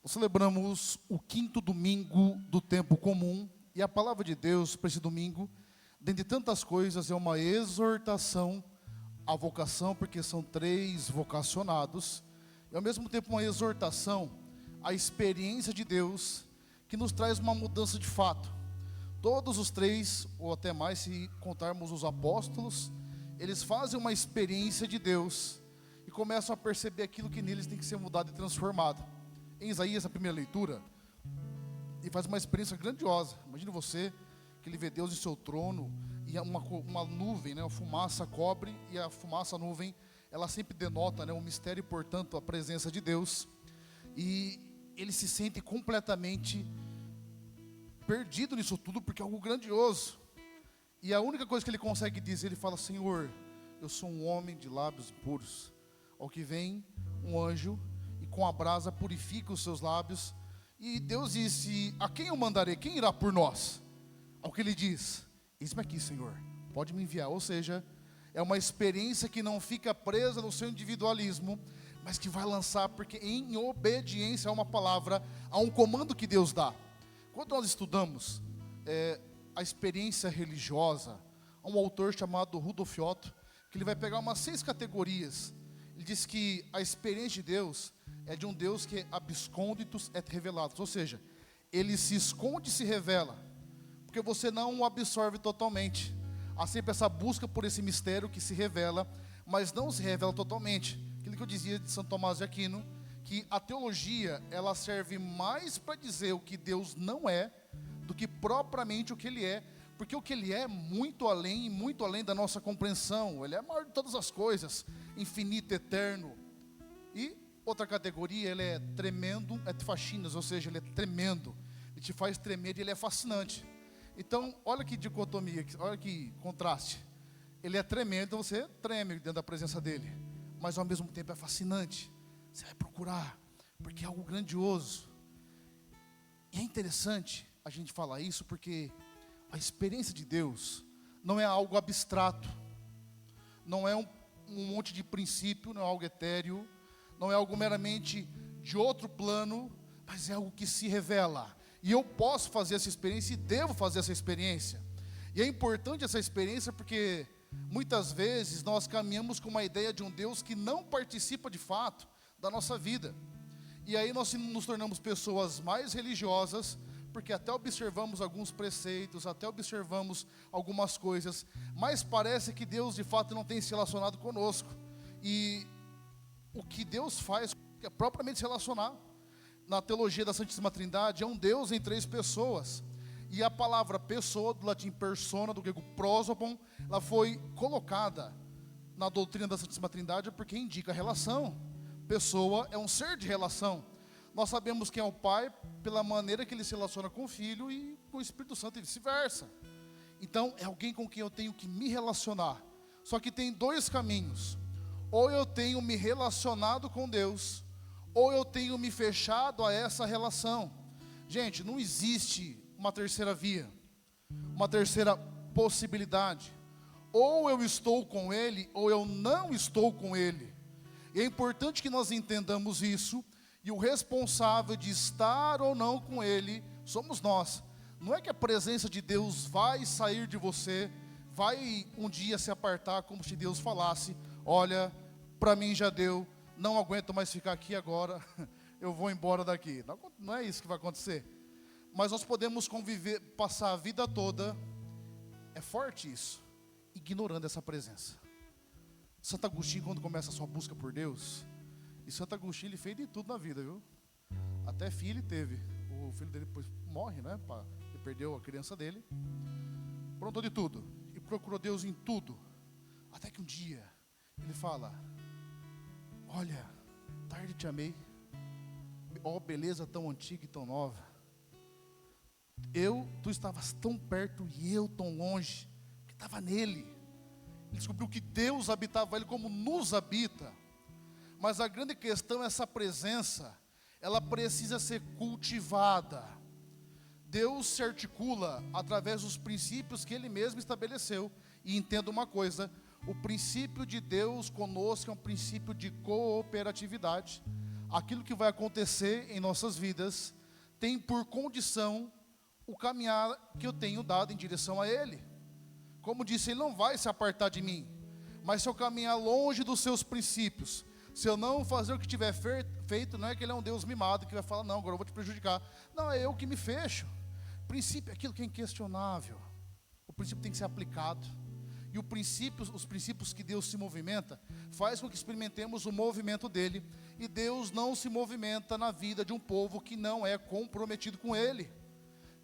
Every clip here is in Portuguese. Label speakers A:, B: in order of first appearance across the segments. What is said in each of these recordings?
A: Nós celebramos o quinto domingo do tempo comum e a palavra de Deus para esse domingo, dentre tantas coisas, é uma exortação à vocação, porque são três vocacionados, e ao mesmo tempo uma exortação à experiência de Deus, que nos traz uma mudança de fato. Todos os três, ou até mais se contarmos os apóstolos, eles fazem uma experiência de Deus e começam a perceber aquilo que neles tem que ser mudado e transformado. Em Isaías, a primeira leitura, ele faz uma experiência grandiosa. Imagine você, que ele vê Deus em seu trono, e uma nuvem, uma fumaça cobre, e a fumaça, a nuvem, ela sempre denota um mistério e, portanto, a presença de Deus. E ele se sente completamente perdido nisso tudo, porque é algo grandioso. E a única coisa que ele consegue dizer, ele fala: Senhor, eu sou um homem de lábios puros. Ao que vem um anjo, e com a brasa purifica os seus lábios. E Deus disse: a quem eu mandarei? Quem irá por nós? Ao que ele diz: eis-me aqui, Senhor, pode me enviar. Ou seja, é uma experiência que não fica presa no seu individualismo, mas que vai lançar, porque em obediência a uma palavra, a um comando que Deus dá. Quando nós estudamos a experiência religiosa, há um autor chamado Rudolf Otto, que ele vai pegar umas 6 categorias. Ele diz que a experiência de Deus é de um Deus que é abscônditus et revelatus, ou seja, ele se esconde e se revela, porque você não o absorve totalmente. Há sempre essa busca por esse mistério que se revela, mas não se revela totalmente. Aquilo que eu dizia de Santo Tomás de Aquino, que a teologia, ela serve mais para dizer o que Deus não é, do que propriamente o que Ele é, porque o que Ele é muito além da nossa compreensão. Ele é maior de todas as coisas, infinito, eterno. E outra categoria, ele é tremendo, et fascinas, ou seja, ele é tremendo, ele te faz tremer e ele é fascinante. Então, olha que dicotomia, olha que contraste. Ele é tremendo, então você treme dentro da presença dele, mas ao mesmo tempo é fascinante. Você vai procurar, porque é algo grandioso. E é interessante a gente falar isso, porque a experiência de Deus não é algo abstrato, não é um monte de princípio, não é algo etéreo, não é algo meramente de outro plano, mas é algo que se revela. E eu posso fazer essa experiência e devo fazer essa experiência. E é importante essa experiência porque muitas vezes nós caminhamos com uma ideia de um Deus que não participa de fato da nossa vida. E aí nós nos tornamos pessoas mais religiosas, porque até observamos alguns preceitos, até observamos algumas coisas, mas parece que Deus de fato não tem se relacionado conosco. E o que Deus faz é propriamente se relacionar. Na teologia da Santíssima Trindade, é um Deus em 3 pessoas. E a palavra pessoa, do latim persona, do grego prosopon, ela foi colocada na doutrina da Santíssima Trindade porque indica relação. Pessoa é um ser de relação. Nós sabemos quem é o Pai pela maneira que Ele se relaciona com o Filho e com o Espírito Santo e vice-versa. Então é alguém com quem eu tenho que me relacionar. Só que tem 2 caminhos: ou eu tenho me relacionado com Deus, ou eu tenho me fechado a essa relação. Gente, não existe uma terceira via, uma terceira possibilidade. Ou eu estou com Ele, ou eu não estou com Ele. E é importante que nós entendamos isso, e o responsável de estar ou não com Ele somos nós. Não é que a presença de Deus vai sair de você, vai um dia se apartar, como se Deus falasse: olha, para mim já deu, não aguento mais ficar aqui agora, eu vou embora daqui. Não é isso que vai acontecer. Mas nós podemos conviver, passar a vida toda, é forte isso, ignorando essa presença. Santo Agostinho, quando começa a sua busca por Deus, e Santo Agostinho, ele fez de tudo na vida, viu? Até filho ele teve. O filho dele depois morre, ele perdeu a criança dele. Pronto de tudo, e procurou Deus em tudo. Até que um dia, ele fala: olha, tarde te amei, ó beleza tão antiga e tão nova. Tu estavas tão perto e eu tão longe, que estava nele. Ele descobriu que Deus habitava ele como nos habita. Mas a grande questão é essa presença, ela precisa ser cultivada. Deus se articula através dos princípios que Ele mesmo estabeleceu. E entenda uma coisa: o princípio de Deus conosco é um princípio de cooperatividade. aquilo que vai acontecer em nossas vidas tem por condição o caminhar que eu tenho dado em direção a Ele. Como disse, Ele não vai se apartar de mim, mas se eu caminhar longe dos seus princípios, se eu não fazer o que tiver feito, não é que Ele é um Deus mimado que vai falar, não, agora eu vou te prejudicar. Não, é eu que me fecho. Princípio é aquilo que é inquestionável. O princípio tem que ser aplicado. E os princípios que Deus se movimenta, faz com que experimentemos o movimento dEle. E Deus não se movimenta na vida de um povo que não é comprometido com Ele,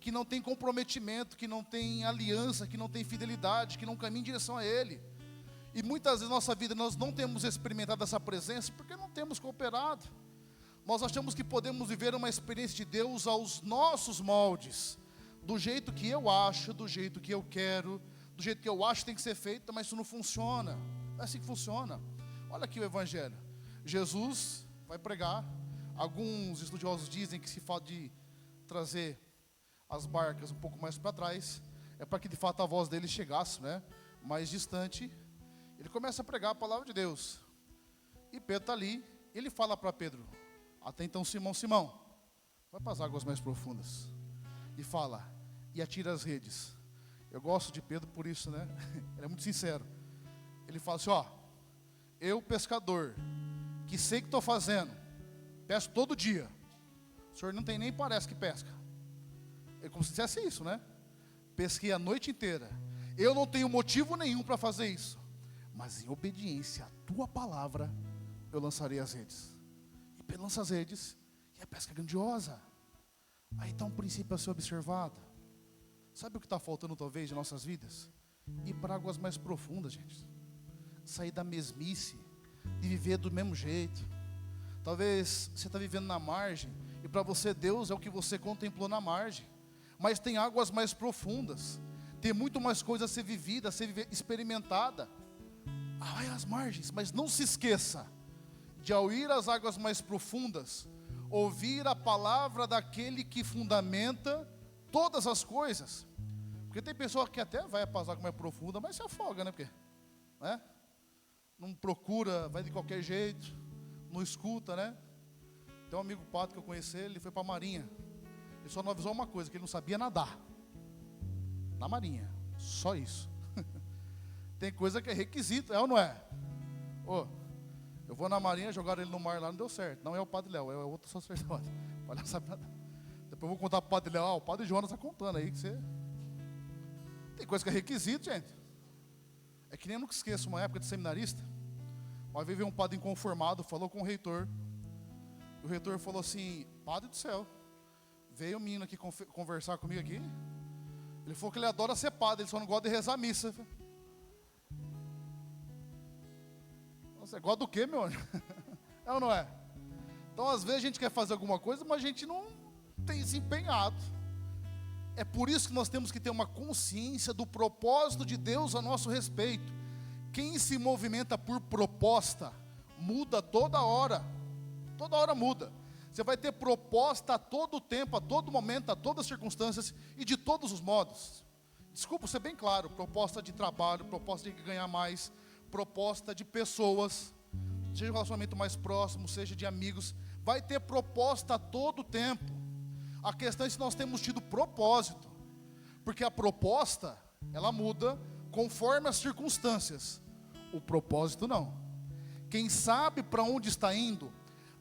A: que não tem comprometimento, que não tem aliança, que não tem fidelidade, que não caminha em direção a Ele. E muitas vezes na nossa vida nós não temos experimentado essa presença porque não temos cooperado. Nós achamos que podemos viver uma experiência de Deus aos nossos moldes, do jeito que eu acho, do jeito que eu quero, do jeito que eu acho que tem que ser feito, mas isso não funciona. Não é assim que funciona. Olha aqui o Evangelho. Jesus vai pregar. Alguns estudiosos dizem que se fala de trazer as barcas um pouco mais para trás, é para que de fato a voz dele chegasse, né, mais distante. Ele começa a pregar a palavra de Deus. E Pedro está ali. Ele fala para Pedro, até então Simão, Simão, vai para as águas mais profundas. E fala, e atira as redes. Eu gosto de Pedro por isso, né? Ele é muito sincero. Ele fala assim, ó, eu pescador, que sei que estou fazendo, pesco todo dia. O senhor não tem nem parece que pesca. É como se dissesse isso, né? Pesquei a noite inteira. Eu não tenho motivo nenhum para fazer isso. Mas em obediência à tua palavra, eu lançarei as redes. E Pedro lança as redes, e a pesca é grandiosa. Aí está um princípio a ser observado. Sabe o que está faltando talvez em nossas vidas? Ir para águas mais profundas, gente. Sair da mesmice, de viver do mesmo jeito. Talvez você está vivendo na margem, e para você Deus é o que você contemplou na margem. Mas tem águas mais profundas, tem muito mais coisa a ser vivida, a ser experimentada. Vai às margens, mas não se esqueça de, ao ir às águas mais profundas, ouvir a palavra daquele que fundamenta todas as coisas. Porque tem pessoa que até vai para as águas mais profundas, mas se afoga, né? Porque, né? Não procura, vai de qualquer jeito, não escuta, né? Tem um amigo padre que eu conheci, ele foi para a Marinha. Ele só não avisou uma coisa, que ele não sabia nadar. Na Marinha, só isso. Tem coisa que é requisito, é ou não é? Eu vou na Marinha, jogaram ele no mar lá, não deu certo. Não é o Padre Léo, é outro sacerdote. Olha, sabe nada. Depois eu vou contar para o Padre Léo, o Padre Jonas está contando aí que você... Tem coisa que é requisito, gente. É que nem eu nunca esqueço, uma época de seminarista, uma vez veio um padre inconformado, falou com o reitor. O reitor falou assim, Padre do céu, veio um menino aqui conversar comigo aqui. Ele falou que ele adora ser padre, ele só não gosta de rezar a missa. Você gosta do quê, meu anjo? É ou não é? Então, às vezes, a gente quer fazer alguma coisa, mas a gente não tem se empenhado. É por isso que nós temos que ter uma consciência do propósito de Deus a nosso respeito. Quem se movimenta por proposta, muda toda hora. Toda hora muda. Você vai ter proposta a todo tempo, a todo momento, a todas as circunstâncias e de todos os modos. Desculpa ser bem claro, proposta de trabalho, proposta de ganhar mais, proposta de pessoas, seja de relacionamento mais próximo, seja de amigos, vai ter proposta a todo tempo. A questão é se nós temos tido propósito, porque a proposta, ela muda conforme as circunstâncias, o propósito não. Quem sabe para onde está indo,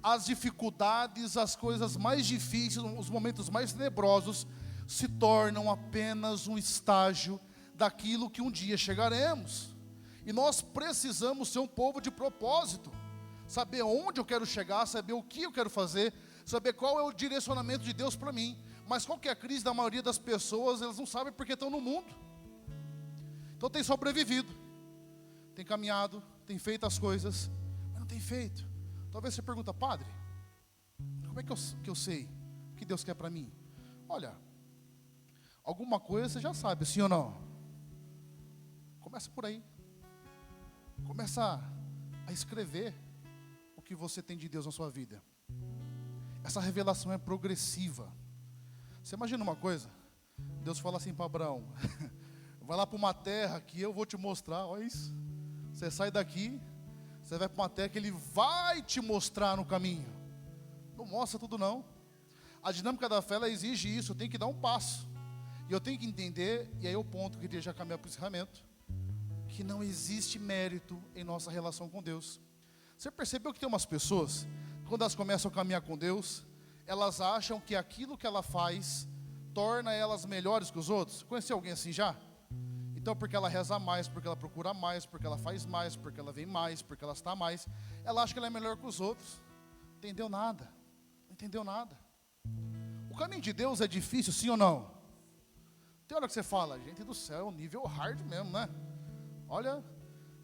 A: as dificuldades, as coisas mais difíceis, os momentos mais tenebrosos, se tornam apenas um estágio daquilo que um dia chegaremos. E nós precisamos ser um povo de propósito, saber onde eu quero chegar, saber o que eu quero fazer, saber qual é o direcionamento de Deus para mim. Mas qual que é a crise da maioria das pessoas? Elas não sabem porque estão no mundo. Então tem sobrevivido, tem caminhado, tem feito as coisas, mas não tem feito. Talvez você pergunta, Padre, como é que eu sei o que Deus quer para mim? Olha, alguma coisa você já sabe, sim ou não? Começa por aí. Começa a escrever o que você tem de Deus na sua vida. Essa revelação é progressiva. Você imagina uma coisa? Deus fala assim para Abraão, vai lá para uma terra que eu vou te mostrar, olha isso. Você sai daqui, você vai para uma terra que Ele vai te mostrar no caminho. Não mostra tudo não. A dinâmica da fé, ela exige isso, eu tenho que dar um passo. E eu tenho que entender, e aí é o ponto que eu queria já caminhar para o encerramento, que não existe mérito em nossa relação com Deus. Você percebeu que tem umas pessoas, quando elas começam a caminhar com Deus, elas acham que aquilo que ela faz torna elas melhores que os outros? Conheceu alguém assim já? Então, porque ela reza mais, porque ela procura mais, porque ela faz mais, porque ela vem mais, porque ela está mais, ela acha que ela é melhor que os outros. Não entendeu nada. Não entendeu nada. O caminho de Deus é difícil, sim ou não? Tem hora que você fala, gente do céu, nível hard mesmo, né? Olha,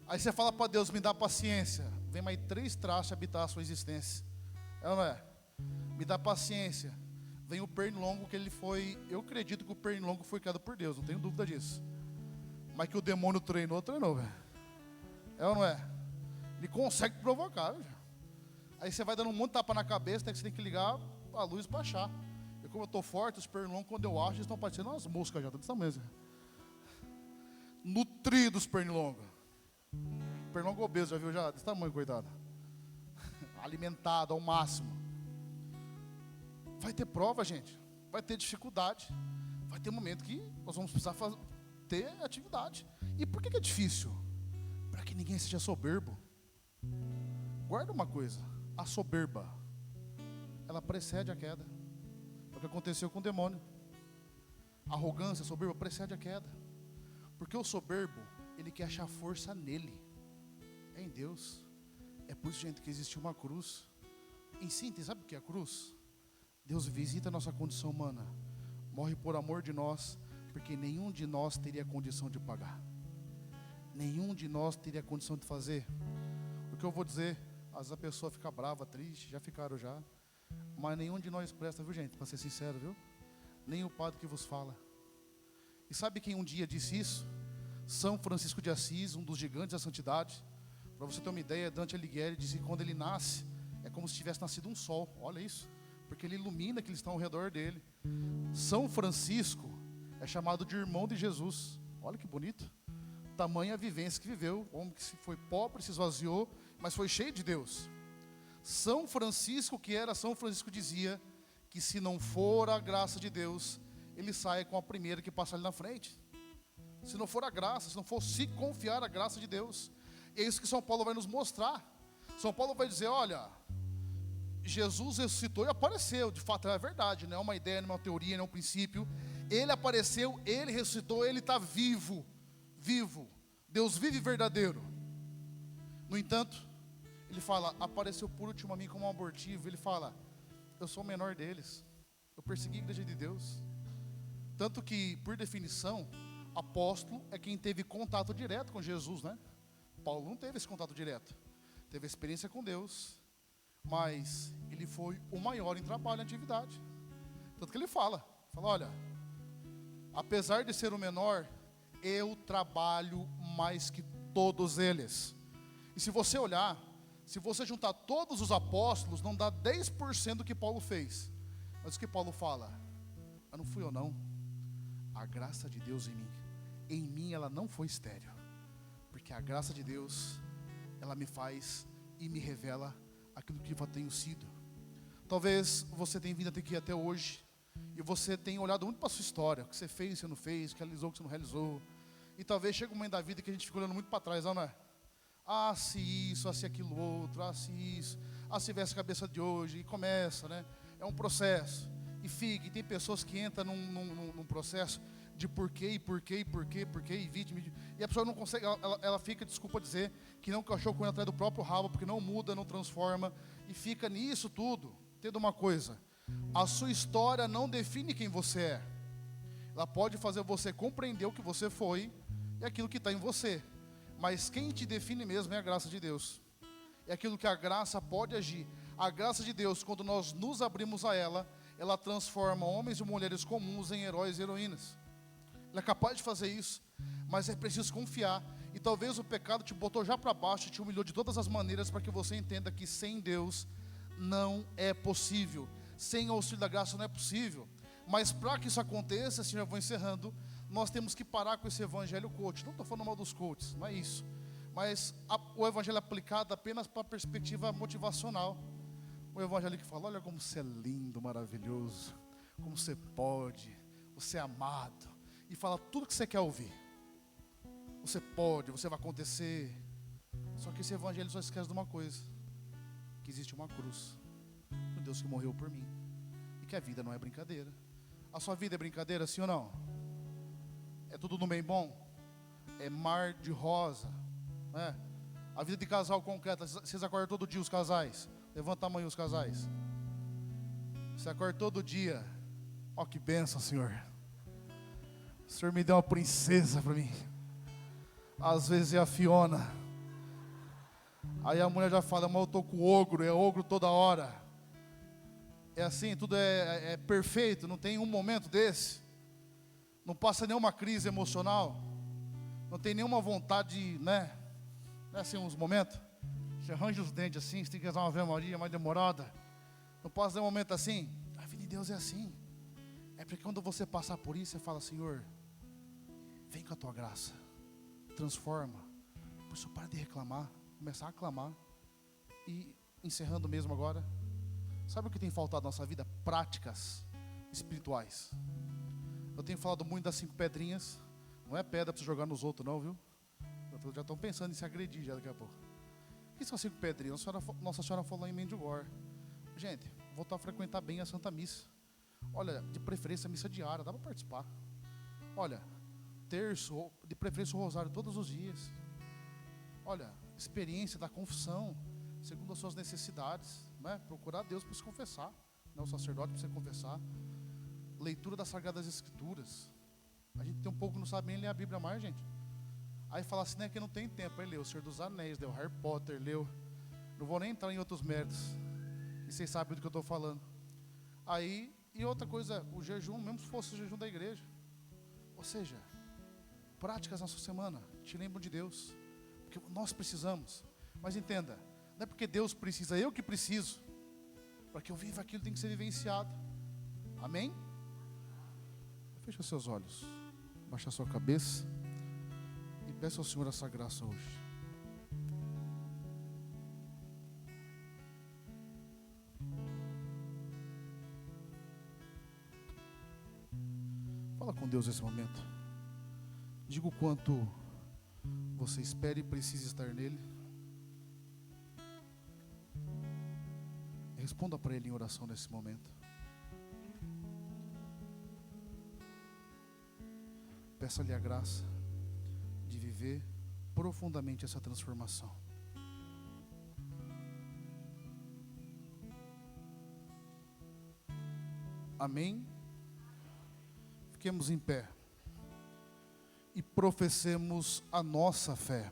A: aí você fala para Deus, me dá paciência. Vem mais 3 traços habitar a sua existência. É ou não é? Me dá paciência. Vem o pernilongo que ele foi, eu acredito que o pernilongo foi criado por Deus, não tenho dúvida disso. Mas que o demônio treinou, velho. É ou não é? Ele consegue provocar, velho. Aí você vai dando um monte de tapa na cabeça, até que você tem que ligar a luz e baixar. E como eu estou forte, os pernilongos, quando eu acho, eles estão parecendo umas moscas já, desse tamanho. Nutridos pernilongos. Pernilongo obeso, já viu já? Desse tamanho, coitado. Alimentado ao máximo. Vai ter prova, gente. Vai ter dificuldade. Vai ter momento que nós vamos precisar ter atividade. E por que é difícil? Para que ninguém seja soberbo. Guarda uma coisa. A soberba, ela precede a queda. É o que aconteceu com o demônio. A arrogância, a soberba precede a queda. Porque o soberbo, ele quer achar força nele. É em Deus. É por isso, gente, que existe uma cruz. Em síntese, sabe o que é a cruz? Deus visita a nossa condição humana. Morre por amor de nós, porque nenhum de nós teria condição de pagar. Nenhum de nós teria condição de fazer. O que eu vou dizer, às vezes a pessoa fica brava, triste, já ficaram já. Mas nenhum de nós presta, viu, gente? Para ser sincero, viu? Nem o padre que vos fala. E sabe quem um dia disse isso? São Francisco de Assis, um dos gigantes da santidade. Para você ter uma ideia, Dante Alighieri disse que quando ele nasce, é como se tivesse nascido um sol. Olha isso. Porque ele ilumina aqueles que estão ao redor dele. São Francisco é chamado de irmão de Jesus. Olha que bonito. Tamanha vivência que viveu. O homem que foi pobre, se esvaziou, mas foi cheio de Deus. São Francisco, que era São Francisco, dizia que se não for a graça de Deus, ele sai com a primeira que passa ali na frente. Se não for a graça, se não for se confiar a graça de Deus. E é isso que São Paulo vai nos mostrar. São Paulo vai dizer, olha, Jesus ressuscitou e apareceu. De fato é verdade, não é uma ideia, não é uma teoria, não é um princípio. Ele apareceu, ele ressuscitou, ele está vivo. Vivo. Deus vive verdadeiro. No entanto, ele fala, apareceu por último a mim como um abortivo. Ele fala, eu sou o menor deles. Eu persegui a igreja de Deus. Tanto que, por definição, apóstolo é quem teve contato direto com Jesus, né? Paulo não teve esse contato direto. Teve experiência com Deus, mas ele foi o maior em trabalho e atividade. Tanto que ele fala, olha, apesar de ser o menor, eu trabalho mais que todos eles. E se você olhar, se você juntar todos os apóstolos, não dá 10% do que Paulo fez. Mas o que Paulo fala? Mas não fui eu não. A graça de Deus em mim ela não foi estéril. Porque a graça de Deus, ela me faz e me revela aquilo que eu tenho sido. Talvez você tenha vindo até aqui até hoje, e você tenha olhado muito para a sua história, o que você fez, o que você não fez, o que realizou, o que você não realizou. E talvez chegue um momento da vida que a gente fica olhando muito para trás, não é? Ah, se isso, ah, se aquilo outro, ah, se isso, ah, se tivesse a cabeça de hoje, e começa, né? É um processo. E tem pessoas que entram num processo de porquê, e vítima, e a pessoa não consegue, ela fica, desculpa dizer, que não cachorro correndo atrás do próprio rabo, porque não muda, não transforma, e fica nisso tudo. Entenda uma coisa, a sua história não define quem você é, ela pode fazer você compreender o que você foi, e aquilo que está em você, mas quem te define mesmo é a graça de Deus, é aquilo que a graça pode agir. A graça de Deus, quando nós nos abrimos a ela, ela transforma homens e mulheres comuns em heróis e heroínas. Ela é capaz de fazer isso, mas é preciso confiar. E talvez o pecado te botou já para baixo, te humilhou de todas as maneiras, para que você entenda que sem Deus não é possível. Sem o auxílio da graça não é possível. Mas para que isso aconteça, assim eu vou encerrando, nós temos que parar com esse evangelho coach. Não estou falando mal dos coaches, não é isso. Mas o evangelho aplicado apenas para a perspectiva motivacional. O evangelho que fala, olha como você é lindo, maravilhoso, como você pode, você é amado, e fala tudo que você quer ouvir. Você pode, você vai acontecer. Só que esse evangelho só esquece de uma coisa, que existe uma cruz, um Deus que morreu por mim, e que a vida não é brincadeira. A sua vida é brincadeira, sim ou não? É tudo no bem bom? É mar de rosa, né? A vida de casal concreta, vocês acordam todo dia os casais? Levanta a mão os casais. Você acorda todo dia. Ó, que bênção, Senhor. O Senhor me deu uma princesa para mim. Às vezes é a Fiona. Aí a mulher já fala, mas eu tô com ogro, é ogro toda hora. É assim, tudo é perfeito, não tem um momento desse. Não passa nenhuma crise emocional. Não tem nenhuma vontade, né? Não é assim uns momentos? Você arranja os dentes assim, você tem que rezar uma Ave Maria mais demorada. Não passa nenhum momento assim. A vida de Deus é assim. É porque quando você passar por isso, você fala, Senhor, vem com a tua graça. Transforma. Por isso, para de reclamar. Começar a clamar. E encerrando mesmo agora. Sabe o que tem faltado na nossa vida? Práticas espirituais. Eu tenho falado muito das 5 pedrinhas. Não é pedra para você jogar nos outros não, viu? Já estão pensando em se agredir já daqui a pouco. O que são 5 pedrinhas? Nossa Senhora falou em Medjugorje. Gente, voltar a frequentar bem a Santa Missa. Olha, de preferência a missa diária, dá para participar. Olha, terço, de preferência o rosário todos os dias. Olha, experiência da confissão, segundo as suas necessidades, né? Procurar Deus para se confessar, né? O sacerdote para se confessar. Leitura das Sagradas Escrituras. A gente tem um pouco que não sabe nem ler a Bíblia mais, gente. Aí fala assim, né, que não tem tempo. Aí leu O Senhor dos Anéis, leu Harry Potter, leu. Não vou nem entrar em outros méritos. E vocês sabem do que eu estou falando. Aí, e outra coisa, o jejum, mesmo se fosse o jejum da igreja. Ou seja, práticas na sua semana, te lembram de Deus. Porque nós precisamos. Mas entenda, não é porque Deus precisa, eu que preciso. Para que eu viva aquilo tem que ser vivenciado. Amém? Fecha os seus olhos. Baixa a sua cabeça. E peça ao Senhor essa graça hoje. Fala com Deus nesse momento. Diga o quanto você espera e precisa estar nele. Responda para Ele em oração nesse momento. Peça-lhe a graça de viver profundamente essa transformação. Amém? Fiquemos em pé e professemos a nossa fé.